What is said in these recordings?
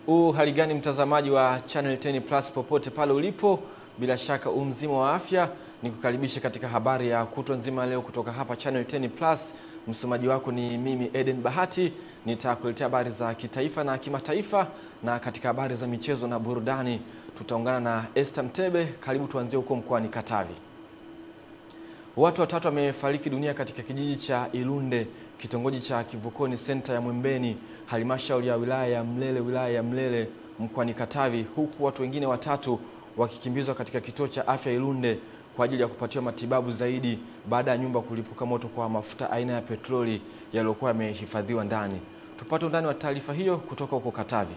Hali gani mtazamaji wa Channel 10 Plus popote pale ulipo, bila shaka mzima wa afya. Nikukaribisha katika habari ya kutwa nzima leo kutoka hapa Channel 10 Plus. Msomaji wako ni mimi Eden Bahati. Nitakuletea habari za kitaifa na kimataifa, na katika habari za michezo na burudani tutaungana na Esther Mtebe. Karibu tuanzie huko mkoani Katavi. Watu watatu wamefariki dunia katika kijiji cha Ilunde, kitongoji cha Kivukoni Center ya Mwembeni, halmashauri ya wilaya ya Mlele mkoani Katavi, huku watu wengine watatu wakikimbizwa katika kituo cha afya Ilunde kwa ajili ya kupatiwa matibabu zaidi baada ya nyumba kulipuka moto kwa mafuta aina ya petroli yaliyokuwa yamehifadhiwa ndani. Tupate undani wa taarifa hiyo kutoka huko Katavi.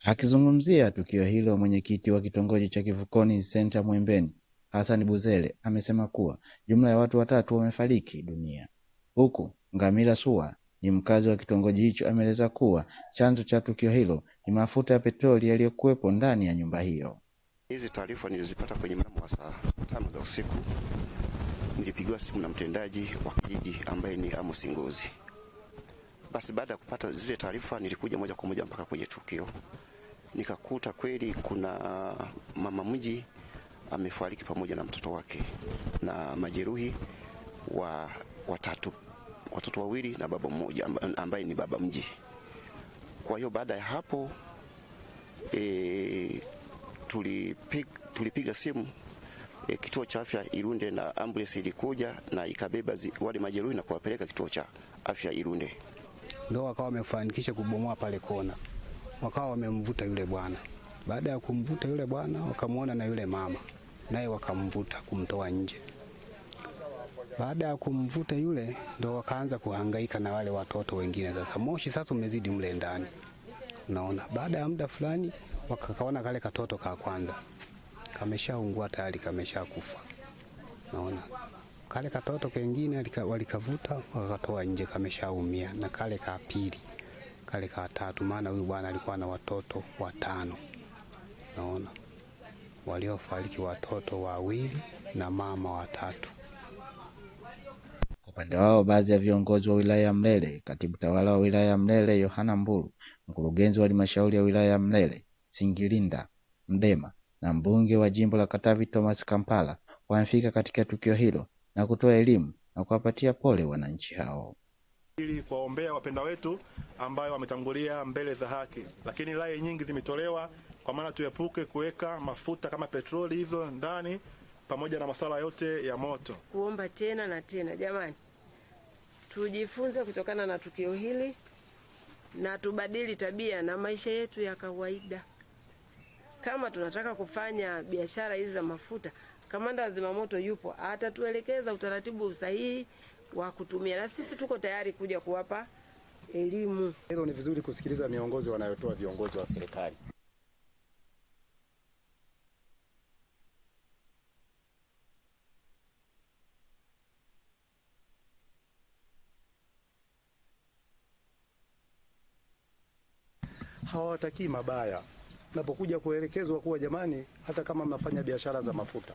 Akizungumzia tukio hilo, mwenyekiti wa kitongoji cha Kivukoni Center Mwembeni, Hassan Buzele, amesema kuwa jumla ya watu watatu wamefariki dunia. Huku Ngamila Suwa, ni mkazi wa kitongoji hicho, ameeleza kuwa chanzo cha tukio hilo ni mafuta ya petroli yaliyokuwepo ndani ya nyumba hiyo. Hizi taarifa nilizipata kwenye mnamo wa saa 5 za usiku. Nilipigiwa simu na mtendaji wa kijiji ambaye ni Amos Ngozi. Basi baada ya kupata zile taarifa, nilikuja moja kwa moja mpaka kwenye tukio. Nikakuta kweli kuna mama mji amefariki pamoja na mtoto wake na majeruhi watatu, watoto wawili na baba mmoja ambaye ni baba mji. Kwa hiyo baada ya hapo tulipiga simu kituo cha afya Ilunde, na ambulance ilikuja na ikabeba wale majeruhi na kuwapeleka kituo cha afya Ilunde. Ndio wakawa wamefanikisha kubomoa pale kona, wakawa wamemvuta yule bwana. Baada ya kumvuta yule bwana, wakamuona na yule mama, naye wakamvuta kumtoa nje. Baada ya kumvuta yule, ndo wakaanza kuhangaika na wale watoto wengine. Sasa moshi sasa umezidi mle ndani, unaona. Baada ya muda fulani wakakaona kale katoto ka kwanza kameshaungua tayari, kameshakufa, unaona. Kale katoto kengine walikavuta wakatoa nje, kameshaumia. Na kale ka pili, kale ka tatu, maana huyu bwana alikuwa na watoto 5, unaona. Waliofariki watoto 2 na mama 3. Upande wao, baadhi ya viongozi wa wilaya ya Mlele, katibu tawala wa wilaya ya Mlele Yohana Mburu, mkurugenzi wa halmashauri ya wilaya ya Mlele Singilinda Mdema, na mbunge wa jimbo la Katavi Thomas Kampala wamefika katika tukio hilo na kutoa elimu na kuwapatia pole wananchi hao, ili kuwaombea wapenda wetu ambao wametangulia mbele za haki. Lakini rai nyingi zimetolewa kwa maana tuepuke kuweka mafuta kama petroli hizo ndani, pamoja na masuala yote ya moto. Kuomba tena na tena, jamani, tujifunze kutokana na tukio hili na tubadili tabia na maisha yetu ya kawaida. Kama tunataka kufanya biashara hizi za mafuta, kamanda wa zimamoto yupo, atatuelekeza utaratibu sahihi wa kutumia, na sisi tuko tayari kuja kuwapa elimu. Hilo ni vizuri kusikiliza miongozo wanayotoa viongozi wa serikali. Hawatakii mabaya. Napokuja kuelekezwa kuwa jamani, hata kama mnafanya biashara za mafuta,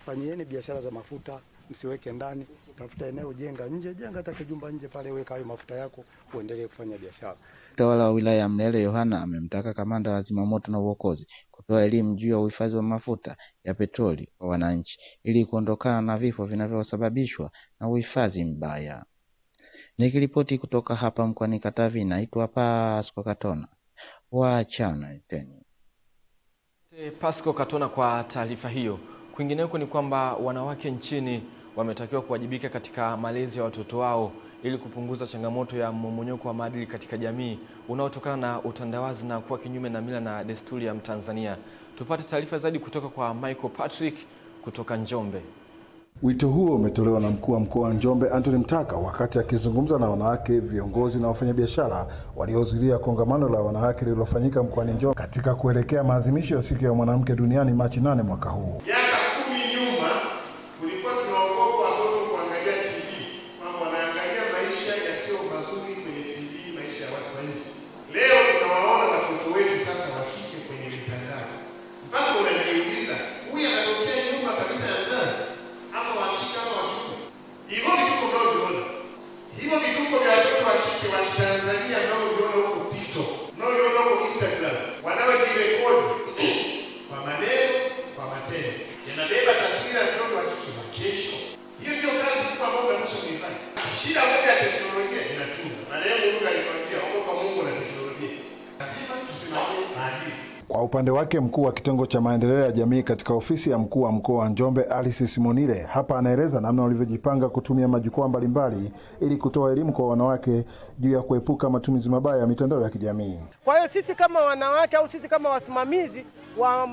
fanyieni biashara za mafuta, msiweke ndani. Tafuta eneo, jenga nje, jenga hata kijumba nje pale, weka hayo mafuta yako, uendelee kufanya biashara. Tawala wa wilaya ya Mlele Yohana amemtaka kamanda wa zimamoto na uokozi kutoa elimu juu ya uhifadhi wa mafuta ya petroli kwa wananchi ili kuondokana na vifo vinavyosababishwa na uhifadhi mbaya. Nikiripoti kutoka hapa mkoani Katavi, naitwa Pasco Katona wa Channel 10. Pasco Katona kwa taarifa hiyo. Kwingineko ni kwamba wanawake nchini wametakiwa kuwajibika katika malezi ya watoto wao ili kupunguza changamoto ya mmomonyoko wa maadili katika jamii unaotokana na utandawazi na kuwa kinyume na mila na desturi ya Mtanzania. Tupate taarifa zaidi kutoka kwa Michael Patrick kutoka Njombe. Wito huo umetolewa na mkuu wa mkoa wa Njombe Anthony Mtaka wakati akizungumza na wanawake, viongozi na wafanyabiashara waliohudhuria kongamano la wanawake lililofanyika mkoani Njombe katika kuelekea maadhimisho ya siku ya mwanamke duniani Machi 8 mwaka huu. Miaka 10 nyuma kulikuwa tunaogopa watoto kuangalia TV, kwamba wanaangalia maisha yasiyo mazuri kwenye TV, maisha ya watu wengi. Leo tunawaona watoto wetu sasa wa kike kwenye mitandao. Mpaka unajiuliza, huyu anatokea nyumba kabisa ya mzazi ama wa kike ama wa kiume? Hivyo vituko vya watoto wa kike wa Tanzania ndio huko TikTok, ndio shida moja ya teknolojia inatunza. Marehemu Mungu alituambia ogopa Mungu na teknolojia. Lazima tusimamie maadili. Kwa upande wake, mkuu wa kitengo cha maendeleo ya jamii katika ofisi ya mkuu wa mkoa wa Njombe, Alice Simonile, hapa anaeleza namna walivyojipanga kutumia majukwaa mbalimbali ili kutoa elimu kwa wanawake juu ya kuepuka matumizi mabaya ya mitandao ya kijamii. Kwa hiyo sisi kama wanawake au sisi kama wasimamizi wa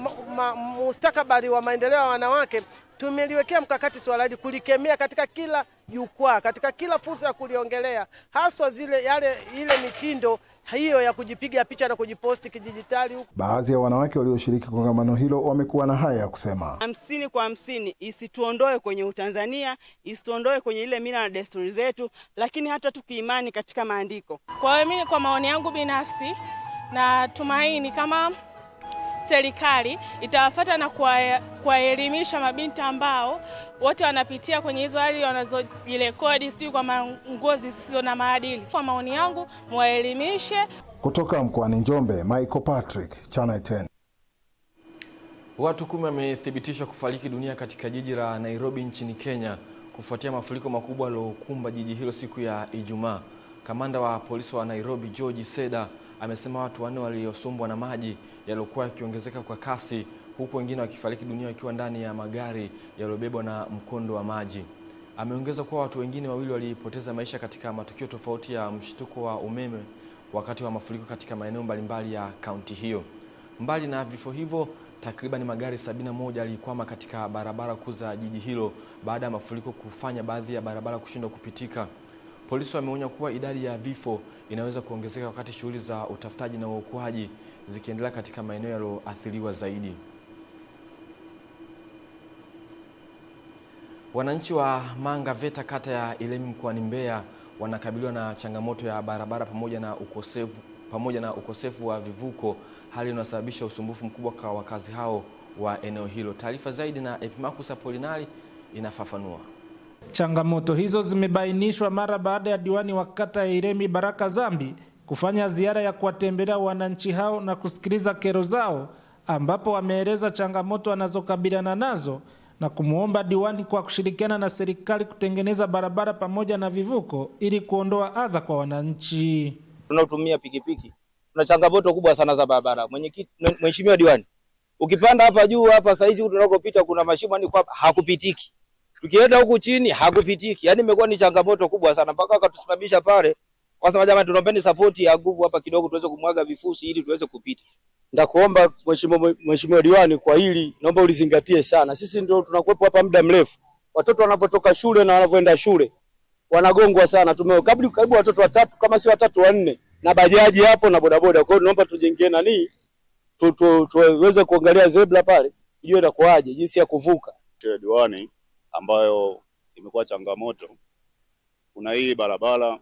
mustakabali wa maendeleo ya wanawake tumeliwekea mkakati swala hili kulikemea katika kila jukwaa, katika kila fursa ya kuliongelea, haswa ile mitindo hiyo ya kujipiga picha na kujiposti kidijitali. Baadhi ya wanawake walioshiriki kongamano hilo wamekuwa na haya ya kusema. 50 kwa 50 isituondoe kwenye Utanzania, isituondoe kwenye ile mila na desturi zetu, lakini hata tukiimani katika maandiko. Kwa hiyo mimi kwa maoni yangu binafsi na tumaini kama serikali itawafuata na kuwaelimisha mabinti ambao wote wanapitia kwenye hizo hali wanazojirekodi sio kwa nguo zisizo na maadili. Kwa maoni yangu muwaelimishe. Kutoka mkoani Njombe, Michael Patrick, Channel 10. Watu 10 wamethibitishwa kufariki dunia katika jiji la Nairobi nchini Kenya kufuatia mafuriko makubwa yaliyokumba jiji hilo siku ya Ijumaa. Kamanda wa polisi wa Nairobi George Seda amesema watu 4 waliosombwa na maji yaliokuwa yakiongezeka kwa kasi, huku wengine wakifariki dunia wakiwa ndani ya magari yaliyobebwa na mkondo wa maji. Ameongeza kuwa watu wengine 2 walipoteza maisha katika matukio tofauti ya mshtuko wa umeme wakati wa mafuriko katika maeneo mbalimbali ya kaunti hiyo. Mbali na vifo hivyo, takriban magari 71 yalikwama katika barabara kuu za jiji hilo baada ya mafuriko kufanya baadhi ya barabara kushindwa kupitika. Polisi wameonya kuwa idadi ya vifo inaweza kuongezeka wakati shughuli za utafutaji na uokoaji zikiendelea katika maeneo yaliyoathiriwa zaidi. Wananchi wa Manga Veta kata ya Ilemi mkoani Mbeya wanakabiliwa na changamoto ya barabara pamoja na ukosefu wa vivuko, hali inayosababisha usumbufu mkubwa kwa wakazi hao wa eneo hilo. Taarifa zaidi na Epimakus Apolinari inafafanua. Changamoto hizo zimebainishwa mara baada ya diwani wa kata ya Ilemi Baraka Zambi kufanya ziara ya kuwatembelea wananchi hao na kusikiliza kero zao, ambapo wameeleza changamoto wanazokabiliana nazo na kumuomba diwani kwa kushirikiana na serikali kutengeneza barabara pamoja na vivuko ili kuondoa adha kwa wananchi. Tunatumia pikipiki, tuna changamoto kubwa sana za barabara. Mheshimiwa diwani, ukipanda hapa juu hapa saizi tunakopita kuna mashimo ni kwa hakupitiki. Tukienda huku chini hakupitiki. Yaani imekuwa ni changamoto kubwa sana mpaka akatusimamisha pale. Kwa sababu jamani tunaomba support ya nguvu hapa kidogo tuweze kumwaga vifusi ili tuweze kupita. Ndakuomba Mheshimiwa diwani kwa hili naomba ulizingatie sana. Sisi ndio tunakuwepo hapa muda mrefu. Watoto wanapotoka shule na wanavyoenda shule wanagongwa sana. Karibu watoto 3 kama si 3 4 na bajaji hapo na bodaboda. Kwa hiyo naomba tujengee nani tuweze kuangalia zebra pale. Ijue inakuaje jinsi ya kuvuka. Diwani ambayo imekuwa changamoto. Kuna hii barabara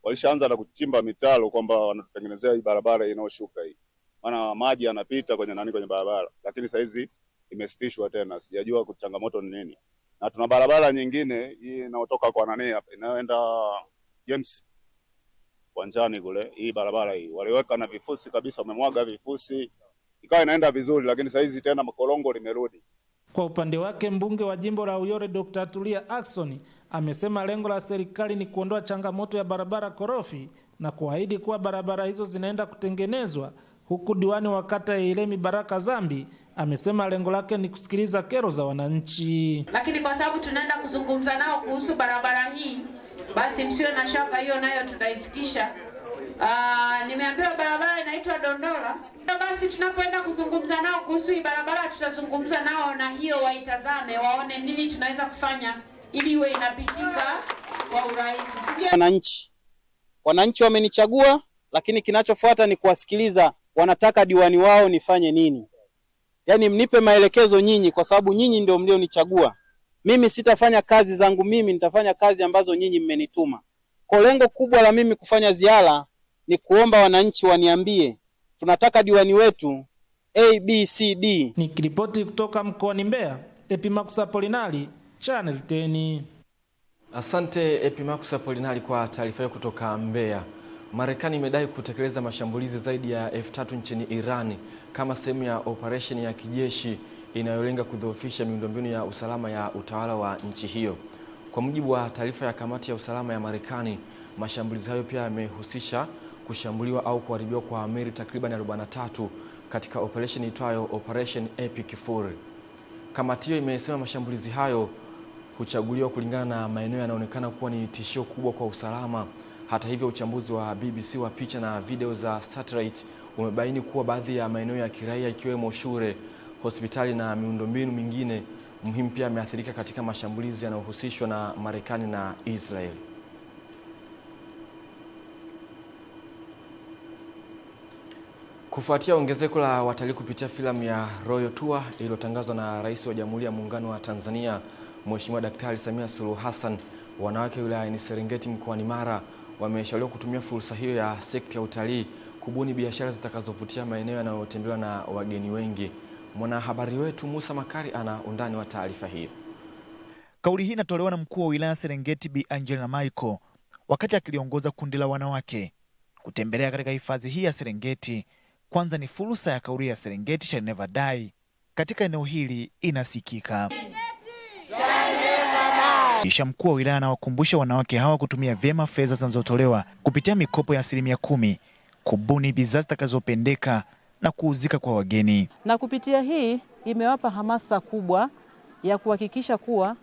walishaanza na kuchimba mitaro kwamba wanatutengenezea hii barabara inayoshuka hii. Maana maji yanapita kwenye kwenye barabara, lakini sasa hizi imesitishwa tena. Sijajua changamoto ni nini. Na tuna barabara nyingine hii inayotoka kwa hapa inayoenda James Wanjani kule. Hii barabara hii waliweka na vifusi kabisa, wamemwaga vifusi. Ikawa inaenda vizuri, lakini sasa hizi tena makorongo limerudi. Kwa upande wake mbunge wa jimbo la Uyole Dr. Tulia Ackson amesema lengo la serikali ni kuondoa changamoto ya barabara korofi na kuahidi kuwa barabara hizo zinaenda kutengenezwa, huku diwani wa kata ya Ilemi Baraka Zambi amesema lengo lake ni kusikiliza kero za wananchi. Lakini kwa sababu tunaenda kuzungumza nao kuhusu barabara hii, basi msio na shaka, hiyo nayo tutaifikisha. Nimeambiwa barabara inaitwa Dondola. Basi tunapoenda kuzungumza nao kuhusu hii barabara tutazungumza nao na hiyo waitazame waone nini tunaweza kufanya ili iwe inapitika kwa urahisi. Wananchi wamenichagua, lakini kinachofuata ni kuwasikiliza wanataka diwani wao nifanye nini. Yaani mnipe maelekezo nyinyi kwa sababu nyinyi ndio mlionichagua. Mimi sitafanya kazi zangu mimi, nitafanya kazi ambazo nyinyi mmenituma. Kwa lengo kubwa la mimi kufanya ziara ni kuomba wananchi waniambie tunataka diwani wetu ABCD. Nikiripoti kutoka mkoani Mbeya, Epimakus Apolinari, Channel 10. Asante Epimakus Apolinari kwa taarifa hiyo kutoka Mbeya. Marekani imedai kutekeleza mashambulizi zaidi ya 3000 nchini Irani kama sehemu ya operation ya kijeshi inayolenga kudhoofisha miundombinu ya usalama ya utawala wa nchi hiyo. Kwa mujibu wa taarifa ya kamati ya usalama ya Marekani, mashambulizi hayo pia yamehusisha kushambuliwa au kuharibiwa kwa meli takriban 43 katika operation itwayo Operation Epic Fury. Kamati hiyo imesema mashambulizi hayo huchaguliwa kulingana na maeneo yanayoonekana kuwa ni tishio kubwa kwa usalama. Hata hivyo, uchambuzi wa BBC wa picha na video za satellite umebaini kuwa baadhi ya maeneo ya kiraia ikiwemo shule, hospitali na miundombinu mingine muhimu pia yameathirika katika mashambulizi yanayohusishwa na Marekani na Israeli. Kufuatia ongezeko la watalii kupitia filamu ya Royal Tour iliyotangazwa na Rais wa Jamhuri ya Muungano wa Tanzania Mheshimiwa Daktari Samia Suluhu Hassan, wanawake wilayani Serengeti mkoani Mara wameshauriwa kutumia fursa hiyo ya sekta ya utalii kubuni biashara zitakazovutia maeneo yanayotembelewa na wageni wengi. Mwanahabari wetu Musa Makari ana undani wa taarifa hiyo. Kauli hii inatolewa na mkuu wa wilaya Serengeti Bi Angela Michael wakati akiliongoza kundi la wanawake kutembelea katika hifadhi hii ya Serengeti. Kwanza ni fursa ya kauli ya Serengeti shall never die katika eneo hili inasikika. Kisha mkuu wa wilaya anawakumbusha wanawake hawa kutumia vyema fedha zinazotolewa kupitia mikopo ya 10% kubuni bidhaa zitakazopendeka na kuuzika kwa wageni. Na kupitia hii imewapa hamasa kubwa ya kuhakikisha kuwa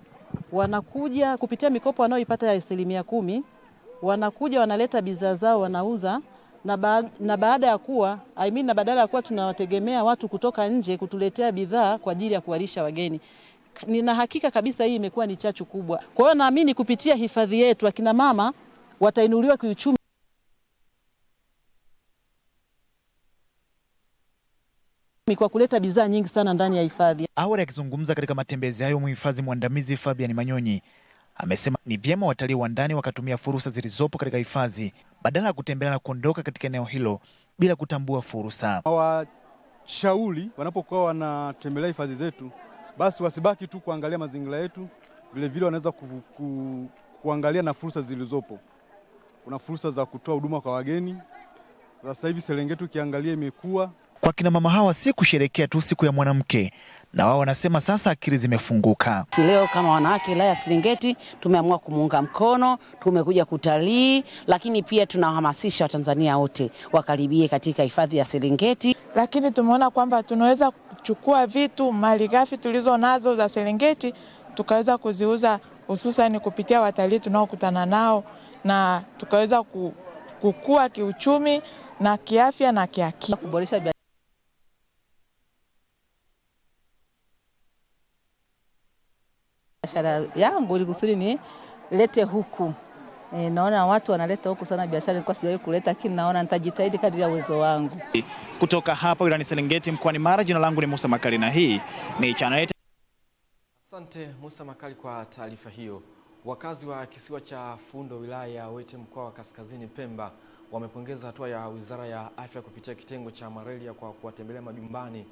wanakuja kupitia mikopo wanaoipata ya 10%, wanakuja wanaleta bidhaa zao wanauza, na baada ya kuwa na badala ya kuwa tunawategemea watu kutoka nje kutuletea bidhaa kwa ajili ya kuwalisha wageni. Nina hakika kabisa hii imekuwa ni chachu kubwa. Kwa hiyo naamini kupitia hifadhi yetu akina mama watainuliwa kiuchumi kwa kuleta bidhaa nyingi sana ndani ya hifadhi. Awali akizungumza katika matembezi hayo, mhifadhi mwandamizi Fabian Manyonyi amesema ni vyema watalii wa ndani wakatumia fursa zilizopo katika hifadhi badala ya kutembea na kuondoka katika eneo hilo bila kutambua fursa. Washauri wanapokuwa wanatembelea hifadhi zetu, basi wasibaki tu kuangalia mazingira yetu, vile vile wanaweza kuangalia na fursa zilizopo. Kuna fursa za kutoa huduma kwa wageni. Sasa hivi Serengeti ukiangalia imekuwa. Kwa kina mama hawa si kusherehekea tu siku ya mwanamke, na wao wanasema sasa akili zimefunguka. Leo kama wanawake wilaya ya Serengeti tumeamua kumuunga mkono, tumekuja kutalii, lakini pia tunahamasisha Watanzania wote wakaribie katika hifadhi ya Serengeti. Lakini tumeona kwamba tunaweza kuchukua vitu malighafi tulizo nazo za Serengeti tukaweza kuziuza, hususan kupitia watalii tunaokutana nao, na tukaweza kukua kiuchumi na kiafya na kiakili. Kuboresha biashara yangu ili kusudi ni lete huku. Naona watu wanaleta huku sana biashara, nilikuwa sijawahi kuleta, lakini naona nitajitahidi kadri ya uwezo wangu. Kutoka hapa wilayani Serengeti mkoani Mara, jina langu ni Musa Makali na hii ni Channel. Asante Musa Makali kwa taarifa hiyo. Wakazi wa kisiwa cha Fundo wilaya ya Wete mkoa wa Kaskazini Pemba wamepongeza hatua ya Wizara ya Afya kupitia kitengo cha malaria kwa kuwatembelea majumbani,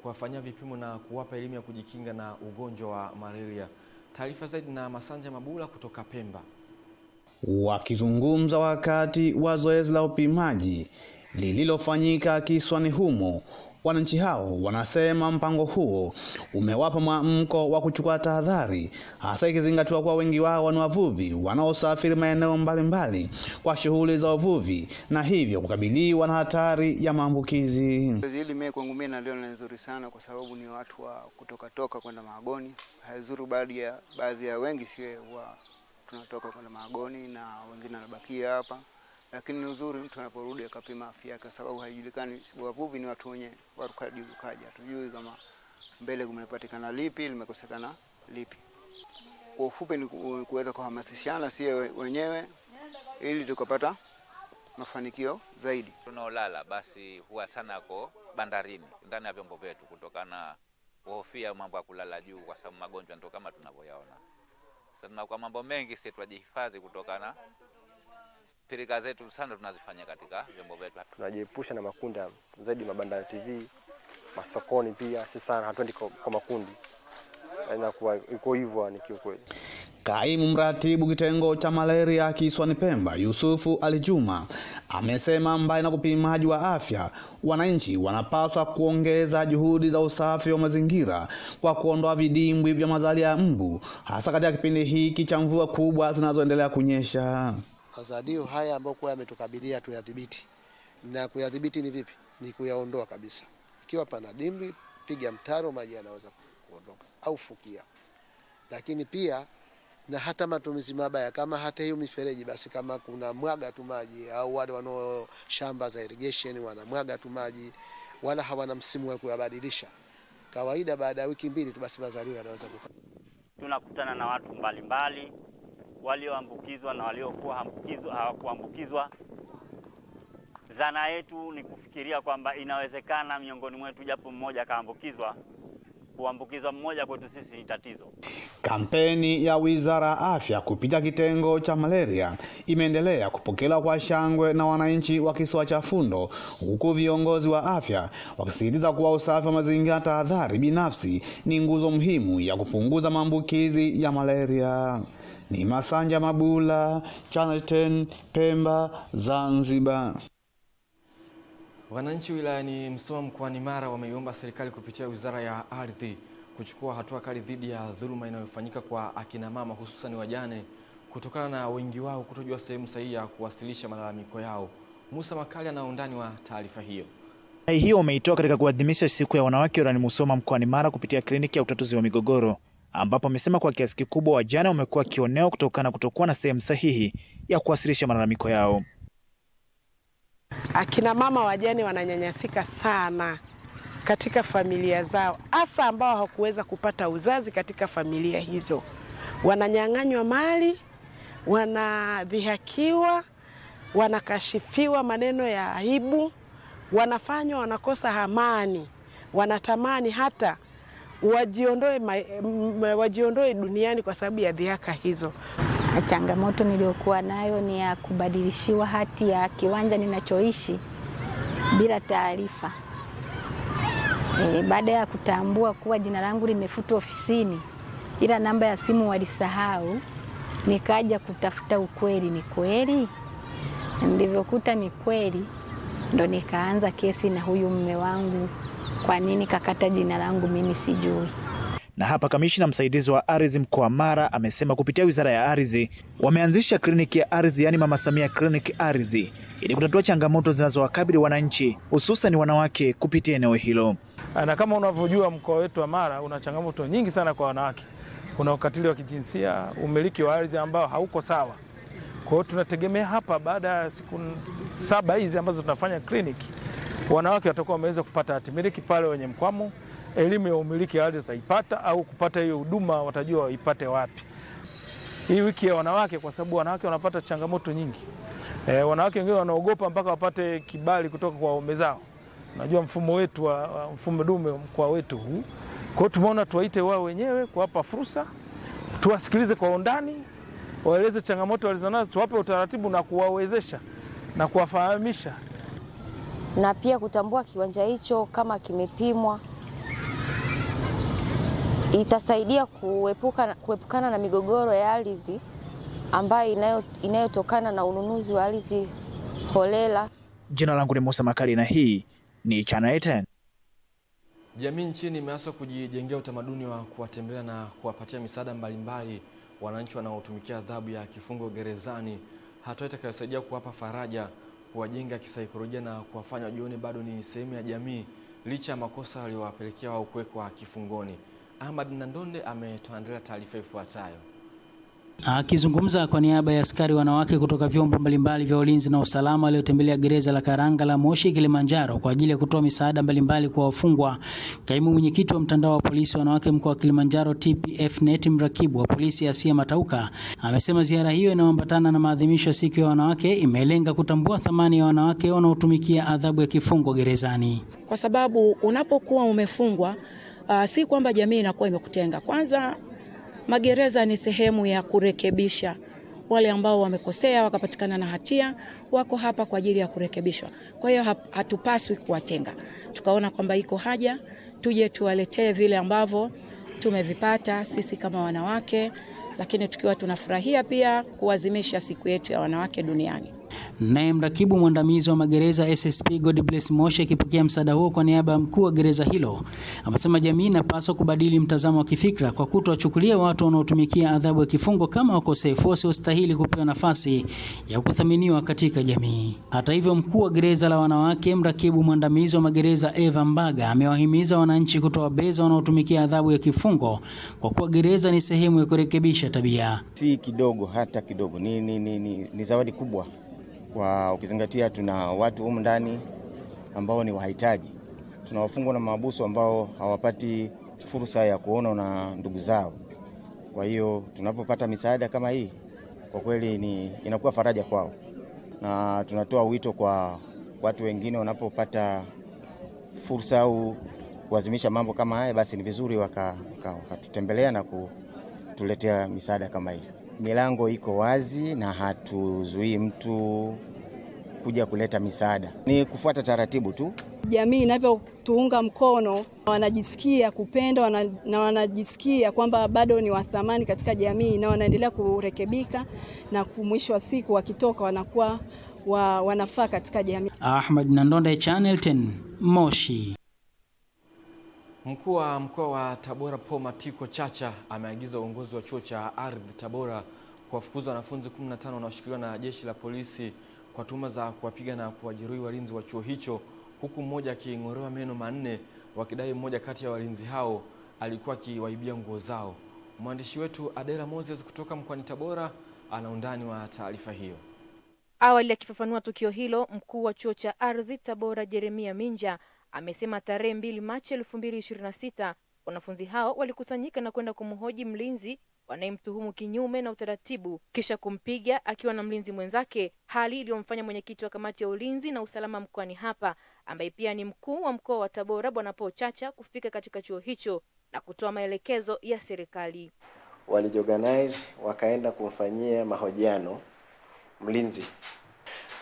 kuwafanyia vipimo na kuwapa elimu ya kujikinga na ugonjwa wa malaria. Taarifa zaidi na Masanja Mabula kutoka Pemba. Wakizungumza wakati wa zoezi la upimaji lililofanyika kisiwani humo, wananchi hao wanasema mpango huo umewapa mwamko wa kuchukua tahadhari, hasa ikizingatiwa kwa wengi wao ni wavuvi wanaosafiri maeneo mbalimbali kwa shughuli za uvuvi na hivyo kukabiliwa na hatari ya maambukizi. Hili mimi kwangu mimi naliona nzuri sana kwa sababu ni watu wa kutoka kwenda Mahagoni. Haizuru baadhi ya wengi sio tunatoka kwenda Mahagoni na wengine wanabakia hapa. Lakini ni uzuri mtu anaporudi akapima afya yake, sababu haijulikani. Wavuvi ni watu wenye warukaji, hatujui kama mbele kumepatikana lipi, limekosekana lipi. Kwa ufupi ni kuweza kuhamasishana si wenyewe ili tukapata mafanikio zaidi. Tunaolala basi huwa sana kwa bandarini ndani ya vyombo vyetu kutokana kuhofia mambo ya kulala juu, kwa sababu magonjwa ndio kama tunavyoyaona. Sasa kwa mambo mengi sisi tunajihifadhi kutokana pirika zetu sana tunazifanya katika vyombo vyetu. Tunajiepusha na makundi zaidi mabanda ya TV, masokoni pia, si sana hatuendi kwa makundi. Inakuwa iko hivyo ni kiukweli. Kaimu mratibu kitengo cha malaria kisiwani Pemba, Yusufu Alijuma, Amesema mbali na upimaji wa afya, wananchi wanapaswa kuongeza juhudi za usafi wa mazingira kwa kuondoa vidimbwi vya mazalia ya mbu, hasa katika kipindi hiki cha mvua kubwa zinazoendelea kunyesha. Mazadio haya ambayo kwa yametukabilia tuyadhibiti. Na kuyadhibiti ni vipi? Ni kuyaondoa kabisa. Ikiwa pana dimbwi, piga mtaro, maji yanaweza kuondoka au fukia. Lakini pia na hata matumizi mabaya, kama hata hiyo mifereji, basi kama kuna mwaga tu maji, au wale wanao shamba za irrigation wanamwaga tu maji, wala hawana msimu wa kuyabadilisha. Kawaida baada ya wiki 2 tu basi mazalio yanaweza kukaa. Tunakutana na watu mbalimbali, walioambukizwa na waliokuwa hawakuambukizwa. Dhana yetu ni kufikiria kwamba inawezekana miongoni mwetu japo mmoja kaambukizwa, kuambukizwa mmoja kwetu sisi ni tatizo. Kampeni ya Wizara ya Afya kupitia kitengo cha malaria imeendelea kupokelewa kwa shangwe na wananchi wa kisiwa cha Fundo, huku viongozi wa afya wakisisitiza kuwa usafi wa mazingira, tahadhari binafsi ni nguzo muhimu ya kupunguza maambukizi ya malaria. Ni Masanja Mabula, Channel 10, Pemba, Zanzibar. Wananchi wilayani Msoma mkoani Mara wameiomba serikali kupitia Wizara ya Ardhi kuchukua hatua kali dhidi ya dhuluma inayofanyika kwa akina mama, hususan wajane, kutokana na wengi wao kutojua sehemu sahihi ya kuwasilisha malalamiko yao. Musa Makali ana undani wa taarifa hiyo. Hiyo wameitoa katika kuadhimisha siku ya wanawake wilayani Msoma mkoani Mara kupitia kliniki ya utatuzi wa migogoro, ambapo amesema kwa kiasi kikubwa wajane wamekuwa kioneo kutokana kutokuwa na sehemu sahihi ya kuwasilisha malalamiko yao. Akina mama wajane wananyanyasika sana katika familia zao, hasa ambao hawakuweza kupata uzazi katika familia hizo. Wananyang'anywa mali, wanadhihakiwa, wanakashifiwa maneno ya aibu, wanafanywa wanakosa amani, wanatamani hata wajiondoe duniani kwa sababu ya dhihaka hizo. Changamoto niliyokuwa nayo ni ya kubadilishiwa hati ya kiwanja ninachoishi bila taarifa. Baada ya kutambua kuwa jina langu limefutwa ofisini, ila namba ya simu walisahau, nikaja kutafuta ukweli ni kweli. Ndivyokuta ni kweli, ndo nikaanza kesi na huyu mume wangu, kwa nini kakata jina langu mimi sijui. Na hapa kamishna msaidizi wa ardhi mkoa wa Mara amesema kupitia Wizara ya Ardhi wameanzisha kliniki ya ardhi, yani Mama Samia Clinic Ardhi, ili kutatua changamoto zinazowakabili wananchi, hususan wanawake kupitia eneo hilo. Na kama unavyojua mkoa wetu wa Mara una changamoto nyingi sana kwa wanawake. Kuna ukatili wa kijinsia, umiliki wa ardhi ambao hauko sawa. Kwa hiyo tunategemea hapa baada ya siku 7 hizi ambazo tunafanya kliniki, wanawake watakuwa wameweza kupata hatimiliki pale wenye mkwamo, elimu ya umiliki ardhi wataipata, au kupata hiyo huduma watajua waipate wapi. Hii wiki ya wanawake, kwa sababu wanawake wanapata changamoto nyingi. Wanawake wengine wanaogopa mpaka wapate kibali kutoka kwa waume zao. Unajua mfumo wetu wa mfumo dume mkoa wetu huu. Kwa hiyo tumeona tuwaite wao wenyewe, kuwapa fursa, tuwasikilize kwa undani, waeleze changamoto walizonazo, tuwape utaratibu na kuwawezesha na kuwafahamisha. Na pia kutambua kiwanja hicho kama kimepimwa itasaidia kuepukana na migogoro ya ardhi ambayo inayotokana na ununuzi wa ardhi holela. Jina langu ni Musa Makali na hii ni Channel 10. Jamii nchini imeaswa kujijengea utamaduni wa kuwatembelea na kuwapatia misaada mbalimbali wananchi wanaotumikia adhabu ya kifungo gerezani, hatua itakayosaidia kuwapa faraja, kuwajenga kisaikolojia na kuwafanya wajione bado ni sehemu ya jamii licha ya makosa waliowapelekea wao kuwekwa kifungoni. Ahmad Nandonde ametuandalia taarifa ifuatayo. Akizungumza kwa niaba ya askari wanawake kutoka vyombo mbalimbali vya ulinzi na usalama waliotembelea gereza la Karanga la Moshi, Kilimanjaro kwa ajili ya kutoa misaada mbalimbali kwa wafungwa, kaimu mwenyekiti wa mtandao wa polisi wanawake mkoa wa Kilimanjaro TPF-net mrakibu wa polisi Asia Matauka amesema ziara hiyo inayoambatana na maadhimisho ya siku ya wanawake imelenga kutambua thamani ya wanawake wanaotumikia adhabu ya kifungo gerezani. Kwa sababu unapokuwa umefungwa si kwamba jamii inakuwa imekutenga. Kwanza magereza ni sehemu ya kurekebisha wale ambao wamekosea wakapatikana na hatia, wako hapa kwa ajili ya kurekebishwa. Kwa hiyo hatupaswi kuwatenga. Tukaona kwamba iko haja tuje tuwaletee vile ambavyo tumevipata sisi kama wanawake, lakini tukiwa tunafurahia pia kuadhimisha siku yetu ya wanawake duniani. Naye mrakibu mwandamizi wa magereza SSP Godbless Moshi akipokea msaada huo kwa niaba ya mkuu wa gereza hilo, amesema jamii inapaswa kubadili mtazamo wa kifikra kwa kutowachukulia watu wanaotumikia adhabu ya kifungo kama wakosefu wasiostahili kupewa nafasi ya kuthaminiwa katika jamii. Hata hivyo, mkuu wa gereza la wanawake mrakibu mwandamizi wa magereza Eva Mbaga amewahimiza wananchi kutowabeza wanaotumikia adhabu ya kifungo kwa kuwa gereza ni sehemu ya kurekebisha tabia. Si kidogo, hata kidogo, ni zawadi kubwa. Kwa ukizingatia tuna watu humu ndani ambao ni wahitaji. Tuna wafungwa na mahabusu ambao hawapati fursa ya kuona na ndugu zao. Kwa hiyo tunapopata misaada kama hii, kwa kweli inakuwa faraja kwao. Na tunatoa wito kwa watu wengine wanapopata fursa au kuazimisha mambo kama haya, basi ni vizuri wakatutembelea na kutuletea misaada kama hii. Milango iko wazi na hatuzuii mtu kuja kuleta misaada. Ni kufuata taratibu tu. Jamii inavyotuunga mkono, wanajisikia kupendwa na wanajisikia kwamba bado ni wa thamani katika jamii na wanaendelea kurekebika, na mwisho wa siku wakitoka wanakuwa wanafaa katika jamii. Ahmed Nandonde, Channel 10, Moshi. Mkuu wa mkoa wa Tabora Paul Matiko Chacha ameagiza uongozi wa chuo cha ardhi Tabora kuwafukuza wanafunzi 15 wanaoshikiliwa na jeshi la polisi kwa tuhuma za kuwapiga na kuwajeruhi walinzi wa chuo hicho, huku mmoja aking'olewa meno manne, wakidai mmoja kati ya walinzi hao alikuwa akiwaibia nguo zao. Mwandishi wetu Adela Moses kutoka mkoani Tabora ana undani wa taarifa hiyo. Awali akifafanua tukio hilo, mkuu wa chuo cha ardhi Tabora Jeremia Minja amesema tarehe 2 Machi 2026 wanafunzi hao walikusanyika na kwenda kumhoji mlinzi wanayemtuhumu kinyume na utaratibu, kisha kumpiga akiwa na mlinzi mwenzake, hali iliyomfanya mwenyekiti wa kamati ya ulinzi na usalama mkoani hapa, ambaye pia ni mkuu wa mkoa wa Tabora Bwana Paul Chacha, kufika katika chuo hicho na kutoa maelekezo ya serikali. Walijiorganize wakaenda kumfanyia mahojiano mlinzi,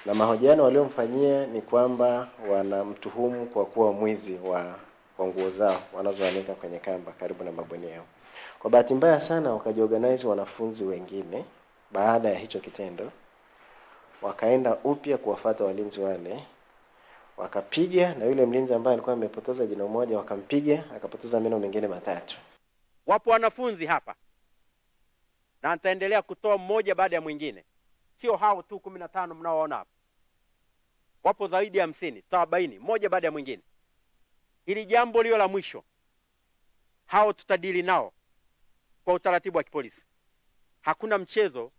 na mahojiano waliomfanyia ni kwamba wanamtuhumu kwa kuwa mwizi wa nguo zao wanazoanika kwenye kamba karibu na mabweni yao. Kwa bahati mbaya sana wakajiorganize wanafunzi wengine baada ya hicho kitendo, wakaenda upya kuwafuata walinzi wale, wakapiga, na yule mlinzi ambaye alikuwa amepoteza jino moja wakampiga akapoteza meno mengine matatu. Wapo wanafunzi hapa na nitaendelea kutoa mmoja baada ya mwingine. Sio hao tu 15 mnaoona hapa. Wapo zaidi ya 50, 70, mmoja baada ya mwingine. Hili jambo lio la mwisho. Hao tutadili nao kwa utaratibu wa kipolisi. Hakuna mchezo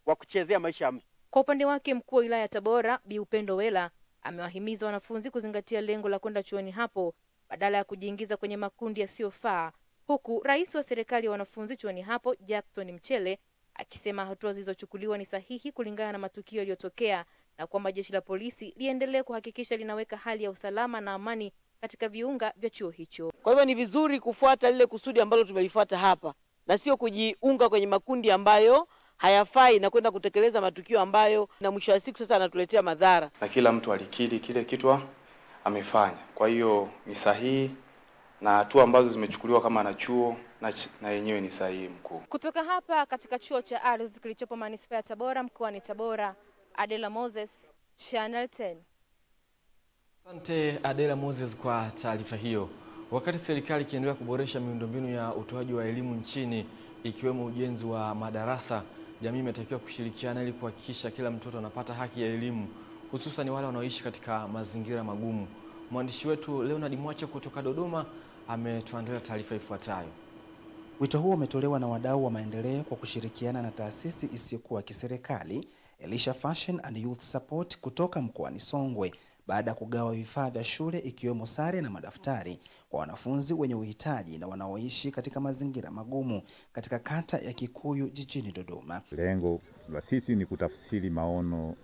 wa kuchezea maisha ya mtu. Kwa upande wake, mkuu wa wilaya ya Tabora Bi Upendo Wela amewahimiza wanafunzi kuzingatia lengo la kwenda chuoni hapo badala ya kujiingiza kwenye makundi yasiyofaa, huku rais wa serikali ya wanafunzi chuoni hapo Jackson Mchele akisema hatua zilizochukuliwa ni sahihi kulingana na matukio yaliyotokea na kwamba jeshi la polisi liendelee kuhakikisha linaweka hali ya usalama na amani katika viunga vya chuo hicho. Kwa hivyo ni vizuri kufuata lile kusudi ambalo tumelifuata hapa na sio kujiunga kwenye makundi ambayo hayafai na kwenda kutekeleza matukio ambayo na mwisho wa siku sasa anatuletea madhara. Na kila mtu alikiri kile kitu amefanya. Kwa hiyo ni sahihi na hatua ambazo zimechukuliwa kama na chuo na yenyewe ni sahihi mkuu. Kutoka hapa katika chuo cha ardhi kilichopo manispaa ya Tabora mkoani Tabora, Adela Moses, Channel 10. Asante Adela Moses kwa taarifa hiyo. Wakati serikali ikiendelea kuboresha miundombinu ya utoaji wa elimu nchini ikiwemo ujenzi wa madarasa, jamii imetakiwa kushirikiana ili kuhakikisha kila mtoto anapata haki ya elimu, hususan wale wanaoishi katika mazingira magumu. Mwandishi wetu Leonard Mwacha kutoka Dodoma ametuandalia taarifa ifuatayo. Wito huo umetolewa na wadau wa maendeleo kwa kushirikiana na taasisi isiyokuwa kiserikali Elisha Fashion and Youth Support kutoka mkoani Songwe baada ya kugawa vifaa vya shule ikiwemo sare na madaftari kwa wanafunzi wenye uhitaji na wanaoishi katika mazingira magumu katika kata ya Kikuyu jijini Dodoma. Lengo la sisi ni kutafsiri maono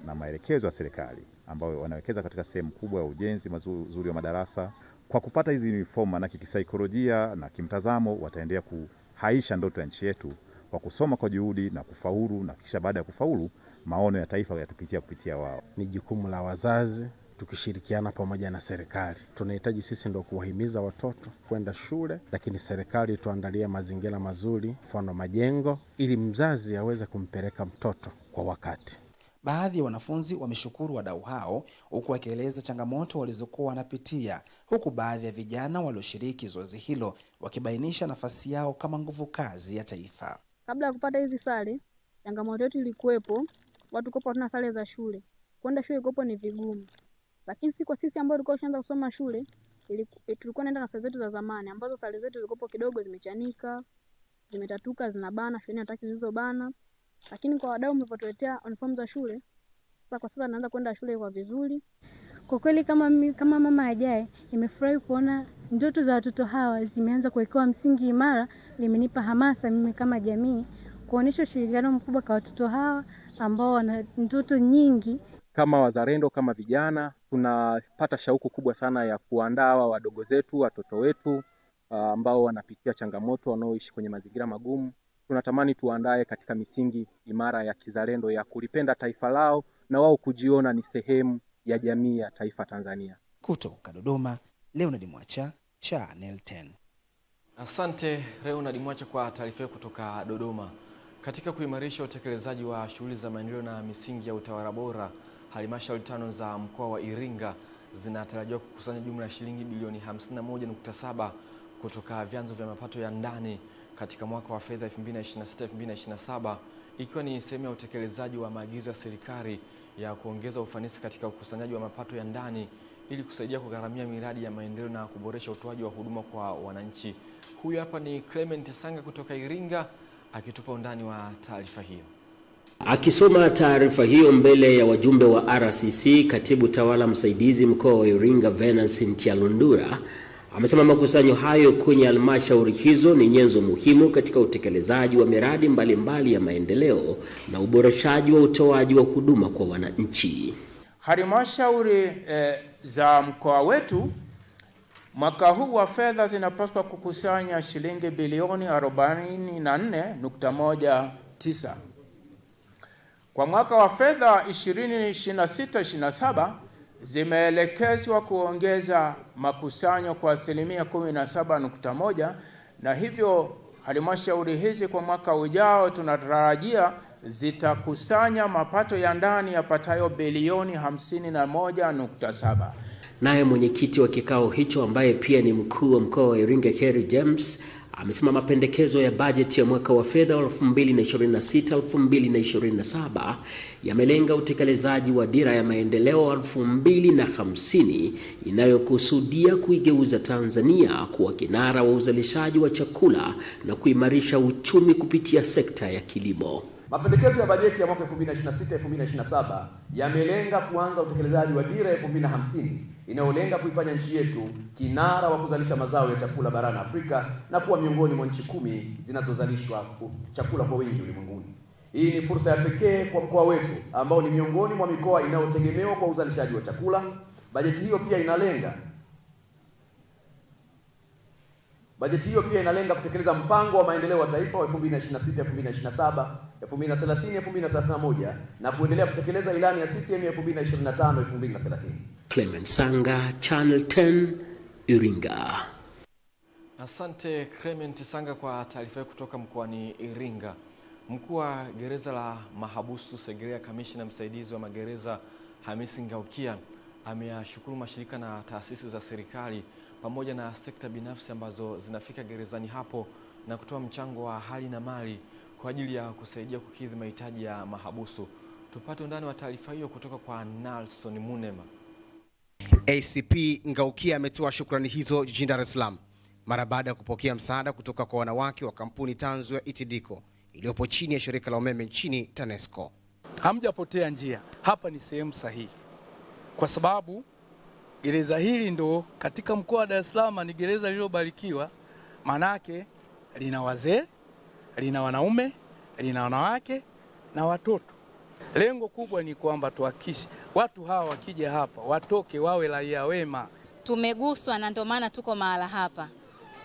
na maelekezo ya serikali ambayo wanawekeza katika sehemu kubwa ya ujenzi mazuri wa madarasa. Kwa kupata hizi fomu na kisaikolojia na kimtazamo wataendelea kuhaisha ndoto ya nchi yetu kwa kusoma kwa juhudi na kufaulu, na kisha baada ya kufaulu maono ya taifa yatapitia kupitia wao. Ni jukumu la wazazi tukishirikiana pamoja na serikali. Tunahitaji sisi ndio kuwahimiza watoto kwenda shule, lakini serikali tuandalie mazingira mazuri, mfano majengo, ili mzazi aweze kumpeleka mtoto kwa wakati. Baadhi ya wanafunzi wameshukuru wadau hao, huku wakieleza changamoto walizokuwa wanapitia, huku baadhi ya vijana walioshiriki zoezi hilo wakibainisha nafasi yao kama nguvu kazi ya taifa. Kabla ya kupata hizi sare, changamoto yetu ilikuwepo, watu kopo hatuna sare za shule. Kwenda shule kopo ni vigumu. Lakini sisi ambao tulikuwa tunaanza kusoma shule, tulikuwa naenda na sare zetu za zamani ambazo sare zetu zilikopo kidogo zimechanika, zimetatuka, zinabana, shule hataki zilizobana. Lakini kwa wadau mlipotuletea uniform za shule, kwa sasa naanza kwenda shule kwa vizuri. Kwa kweli kama mama ajaye, nimefurahi kuona ndoto za watoto hawa zimeanza kuwekewa msingi imara. Limenipa hamasa mimi kama jamii kuonesha ushirikiano mkubwa kwa watoto hawa ambao wana ndoto nyingi. Kama wazalendo, kama vijana, tunapata shauku kubwa sana ya kuandaa wadogo zetu, watoto wetu ambao wanapitia changamoto, wanaoishi kwenye mazingira magumu. Tunatamani tuandae katika misingi imara ya kizalendo ya kulipenda taifa lao na wao kujiona ni sehemu ya jamii ya taifa Tanzania. Kutoka Dodoma, Leonard Mwacha, Channel 10. Asante Leonard Mwacha kwa taarifa kutoka Dodoma. Katika kuimarisha utekelezaji wa shughuli za maendeleo na misingi ya utawala bora, halmashauri 5 za mkoa wa Iringa zinatarajiwa kukusanya jumla ya shilingi bilioni 51.7 kutoka vyanzo vya mapato ya ndani katika mwaka wa fedha 2026-2027, ikiwa ni sehemu ya utekelezaji wa maagizo ya serikali ya kuongeza ufanisi katika ukusanyaji wa mapato ya ndani ili kusaidia kugharamia miradi ya maendeleo na kuboresha utoaji wa huduma kwa wananchi. Huyu hapa ni Clement Sanga kutoka Iringa akitupa undani wa taarifa hiyo. Akisoma taarifa hiyo mbele ya wajumbe wa RCC, katibu tawala msaidizi mkoa wa Iringa Venance Ntialundura amesema makusanyo hayo kwenye halmashauri hizo ni nyenzo muhimu katika utekelezaji wa miradi mbalimbali ya maendeleo na uboreshaji wa utoaji wa huduma kwa wananchi. Halmashauri za mkoa wetu mwaka huu wa fedha zinapaswa kukusanya shilingi bilioni 44.19. Kwa mwaka wa fedha 2026-27 zimeelekezwa kuongeza makusanyo kwa 17.1%, na hivyo halmashauri hizi kwa mwaka ujao tunatarajia zitakusanya mapato ya ndani yapatayo bilioni 51.7. Naye mwenyekiti wa kikao hicho ambaye pia ni mkuu wa mkoa wa Iringa Kerry James amesema mapendekezo ya bajeti ya mwaka wa fedha 2026-2027 yamelenga utekelezaji wa dira ya maendeleo 2050 inayokusudia kuigeuza Tanzania kuwa kinara wa uzalishaji wa chakula na kuimarisha uchumi kupitia sekta ya kilimo. Mapendekezo ya bajeti ya mwaka 2026-2027 yamelenga kuanza utekelezaji wa dira ya 2050 inayolenga kuifanya nchi yetu kinara wa kuzalisha mazao ya chakula barani Afrika na kuwa miongoni mwa nchi 10 zinazozalishwa chakula kwa wingi ulimwenguni. Hii ni fursa ya pekee kwa mkoa wetu ambao ni miongoni mwa mikoa inayotegemewa kwa uzalishaji wa chakula. Bajeti hiyo pia inalenga kutekeleza mpango wa maendeleo wa taifa wa 2026-2027, 2030-2031 na kuendelea kutekeleza ilani ya CCM ya 2025-2030. Clement Sanga, Channel 10, Iringa. Asante Clement Sanga kwa taarifa kutoka mkoani Iringa. Mkuu wa gereza la mahabusu Segerea, kamishna msaidizi wa magereza Hamisi Ngaukia ameyashukuru mashirika na taasisi za serikali pamoja na sekta binafsi ambazo zinafika gerezani hapo na kutoa mchango wa hali na mali kwa ajili ya kusaidia kukidhi mahitaji ya mahabusu. Tupate undani wa taarifa hiyo kutoka kwa Nelson Munema. ACP Ngaukia ametoa shukrani hizo jijini Dar es Salaam mara baada ya kupokea msaada kutoka kwa wanawake wa kampuni tanzu ya Itidiko iliyopo chini ya shirika la umeme nchini TANESCO. Hamjapotea njia, hapa ni sehemu sahihi, kwa sababu gereza hili ndo katika mkoa wa Dar es Salaam ni gereza lililobarikiwa. Manake lina wazee, lina wanaume, lina wanawake na watoto. Lengo kubwa ni kwamba tuhakikishe watu hawa wakija hapa watoke wawe raia wema. Tumeguswa na ndio maana tuko mahala hapa.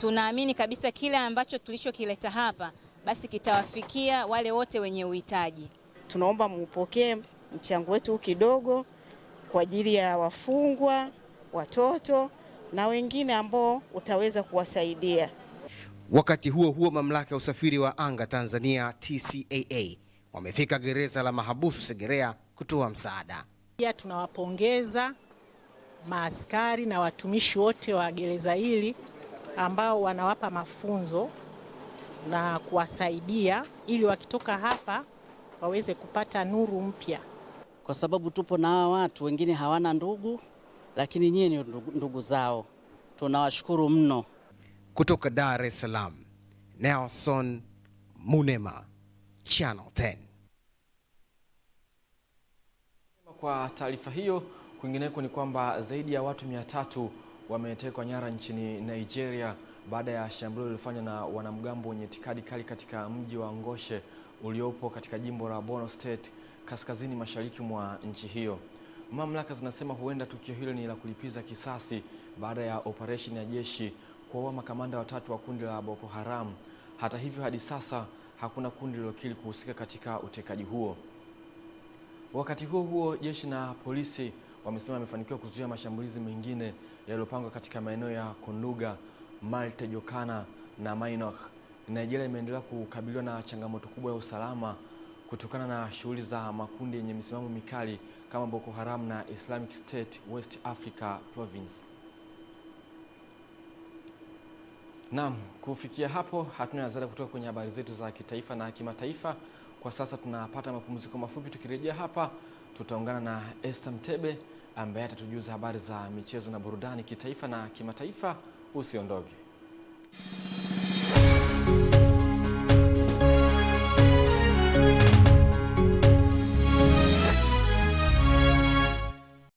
Tunaamini kabisa kile ambacho tulichokileta hapa basi kitawafikia wale wote wenye uhitaji. Tunaomba mpokee mchango wetu kidogo kwa ajili ya wafungwa, watoto na wengine ambao utaweza kuwasaidia. Wakati huo huo, mamlaka ya usafiri wa anga Tanzania TCAA wamefika gereza la mahabusu Segerea kutoa msaada. Pia tunawapongeza maaskari na watumishi wote wa gereza hili ambao wanawapa mafunzo na kuwasaidia ili wakitoka hapa waweze kupata nuru mpya, kwa sababu tupo na hawa watu wengine hawana ndugu, lakini nyie ni ndugu zao. Tunawashukuru mno. Kutoka Dar es Salaam, Nelson Munema, Channel 10. Kwa taarifa hiyo, kwingineko ni kwamba zaidi ya watu 300 wametekwa nyara nchini Nigeria baada ya shambulio lililofanywa na wanamgambo wenye itikadi kali katika mji wa Ngoshe uliopo katika jimbo la Borno State kaskazini mashariki mwa nchi hiyo. Mamlaka zinasema huenda tukio hilo ni la kulipiza kisasi baada ya operation ya jeshi kuwaua makamanda watatu wa kundi la Boko Haram. Hata hivyo, hadi sasa hakuna kundi lililokiri kuhusika katika utekaji huo. Wakati huo huo, jeshi na polisi wamesema wamefanikiwa kuzuia mashambulizi mengine yaliyopangwa katika maeneo ya Konduga, Malte, Jokana na Minok. Nigeria imeendelea kukabiliwa na changamoto kubwa ya usalama kutokana na shughuli za makundi yenye misimamo mikali kama Boko Haram na Islamic State West Africa Province. Naam, kufikia hapo hatuna ziada kutoka kwenye habari zetu za kitaifa na kimataifa. Kwa sasa tunapata mapumziko mafupi. Tukirejea hapa tutaungana na Esther Mtebe ambaye atatujuza habari za michezo na burudani kitaifa na kimataifa. Usiondoke.